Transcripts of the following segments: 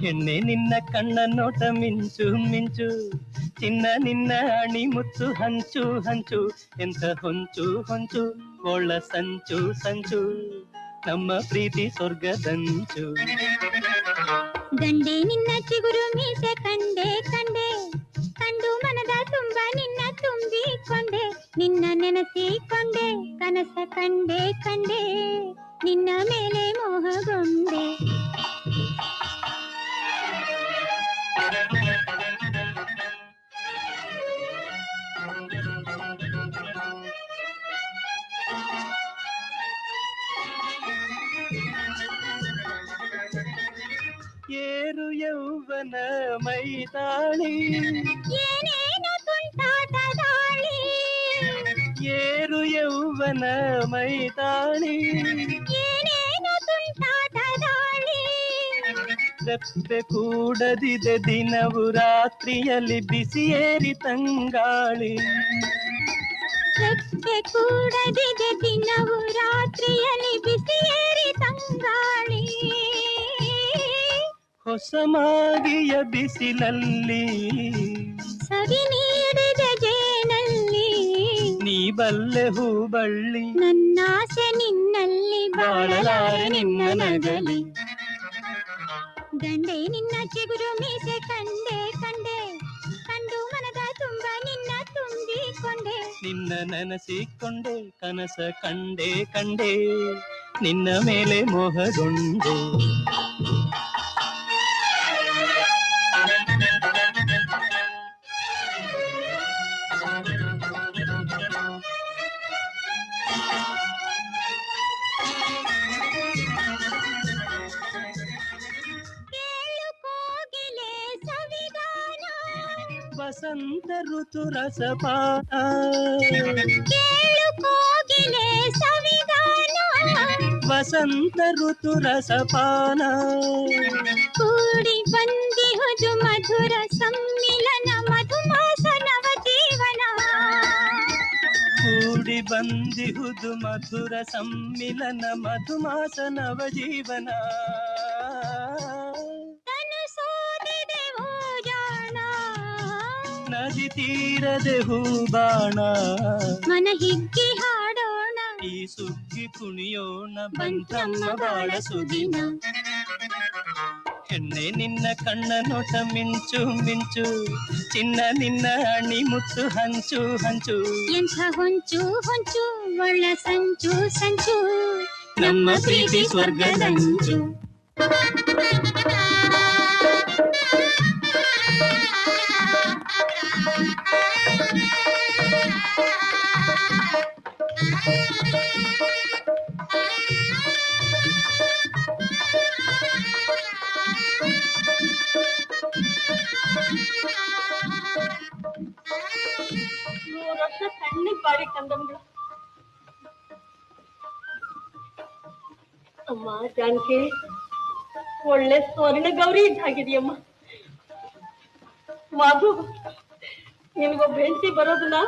ಹೆಣ್ಣೆ ನಿನ್ನ ಕಣ್ಣ ನೋಟ ಮಿಂಚು ಮಿಂಚು, ಚಿನ್ನ ನಿನ್ನ ಅಣಿ ಮುತ್ತು ಹಂಚು ಹಂಚು, ಎಂತ ಹೊಂಚು ಹೊಂಚು ಒಳ್ಳ ಸಂಚು ಸಂಚು, ನಮ್ಮ ಪ್ರೀತಿ ಸ್ವರ್ಗದಂಚು. ಗಂಡೆ ನಿನ್ನ ಚಿಗುರು ಮೀಸೆ ಕಂಡೆ ಕಂಡೆ, ಕಂಡು ಮನದ ತುಂಬ ನಿನ್ನ ತುಂಬಿಕೊಂಡೆ, ನಿನ್ನ ನೆನೆಸಿಕೊಂಡೆ ಕನಸ ಕಂಡೆ ಕಂಡೆ, ನಿನ್ನ ಮೇಲೆ ಮೋಹಗೊಂಡೆ. ಏರು ಯೌವನ ಮೈದಾಳಿ, ಏನೇನು ತುಂಟಾಟದಾಳಿ, ಏರು ಯೌವನ ಮೈದಾಳಿ, ಏನೇನು ತುಂಟಾಟದಾಳಿ. ರೆಪ್ಪೆ ಕೂಡದಿದೆ ದಿನವು ರಾತ್ರಿಯಲ್ಲಿ ಬಿಸಿಯೇರಿ ತಂಗಾಳಿ, ರೆಪ್ಪೆ ಕೂಡದಿದೆ ದಿನವು ರಾತ್ರಿಯಲ್ಲಿ ಬಿಸಿಯೇರಿ ತಂಗಾಳಿ. ಹೊಸ ಮಾಗಿಯ ಬಿಸಿಲಲ್ಲಿ ಸವಿ ನೀಡಿದ ಜೇನಲ್ಲಿ, ನೀ ಬಲ್ಲೆ ಹೂಬಳ್ಳಿ ನನ್ನಾಸೆ ನಿನ್ನಲ್ಲಿ ಬಾಳಲಾರೆ ನಿನ್ನ ನಗಲಿ. ಗಂಡೆ ನಿನ್ನ ಚಿಗುರು ಮೀಸೆ ಕಂಡೆ ಕಂಡೆ, ಕಂಡು ಮನದ ತುಂಬ ನಿನ್ನ ತುಂಬಿಕೊಂಡೆ, ನಿನ್ನ ನೆನೆಸಿಕೊಂಡೆ ಕನಸ ಕಂಡೆ ಕಂಡೆ, ನಿನ್ನ ಮೇಲೆ ಮೋಹಗೊಂಡೆ. ವಸಂತ ಋತು ರಸಪಾನ, ಕೇಳು ಕೋಗಿಲೆ ಸವಿಗಾನ, ವಸಂತ ಋತು ರಸಪಾನ, ಕೂಡಿ ಬಂದಿಹುದು ಮಧುರ ಸಮ್ಮಿಲನ ಮಧುಮಾಸ ನವ ಜೀವನ, ಕೂಡಿ ಬಂದಿಹುದು ಮಧುರ ಸಮ್ಮಿಲನ ಮಧುಮಾಸ ನವ ಜೀವನ. ನದಿ ತೀರದೆ ಹೂಬಾಣ, ಮನ ಹಿಗ್ಗಿ ಹಾಡೋಣ, ಈ ಸುಗ್ಗಿ ಕುಣಿಯೋಣ ಬಂತಮ್ಮ ಬಾಳ ಸುದಿನ. ಹೆಣ್ಣೆ ನಿನ್ನ ಕಣ್ಣ ನೋಟ ಮಿಂಚು ಮಿಂಚು, ಚಿನ್ನ ನಿನ್ನ ಅಣಿ ಮುತ್ತು ಹಂಚು ಹಂಚು, ಎಂಥ ಹೊಂಚು ಹೊಂಚು ಒಳ್ಳ ಸಂಚು ಸಂಚು, ನಮ್ಮ ಪ್ರೀತಿ ಸ್ವರ್ಗದಂಚು. ತಣ್ಣಗ್ ಬಾಡಿ ಕಂದಮ್ಗಳು. ಅಮ್ಮ ಜಾನಕಿ, ಒಳ್ಳೆ ಸ್ವರ್ಣ ಗೌರಿ ಇದ್ದಾಗಿದೆಯಮ್ಮ. ಮಾಧು, ನಿನಗೊಬ್ಬ ಹೆಂಡತಿ ಬರೋದನ್ನ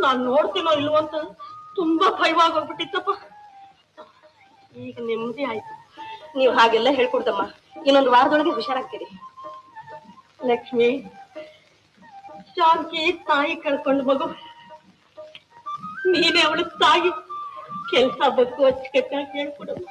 ನಾನ್ ನೋಡ್ತೀನೋ ಇಲ್ವೋ ಅಂತ ತುಂಬಾ ಭಯವಾಗೋಗ್ಬಿಟ್ಟಿತ್ತಪ್ಪ. ಈಗ ನೆಮ್ಮದಿ ಆಯ್ತು. ನೀವು ಹಾಗೆಲ್ಲ ಹೇಳ್ಕೊಡ್ದಮ್ಮ, ಇನ್ನೊಂದು ವಾರದೊಳಗೆ ಹುಷಾರಾಗ್ತೀರಿ. ಲಕ್ಷ್ಮಿ, ಜಾನಕಿ ತಾಯಿ ಕಳ್ಕೊಂಡು ಮಗು, ನೀನೇ ಅವಳ ತಾಯಿ. ಕೆಲಸ ಬಗ್ಗು ಅಚ್ಚುಕಟ್ಟಾಗಿ ಹೇಳ್ಕೊಡಮ್ಮ.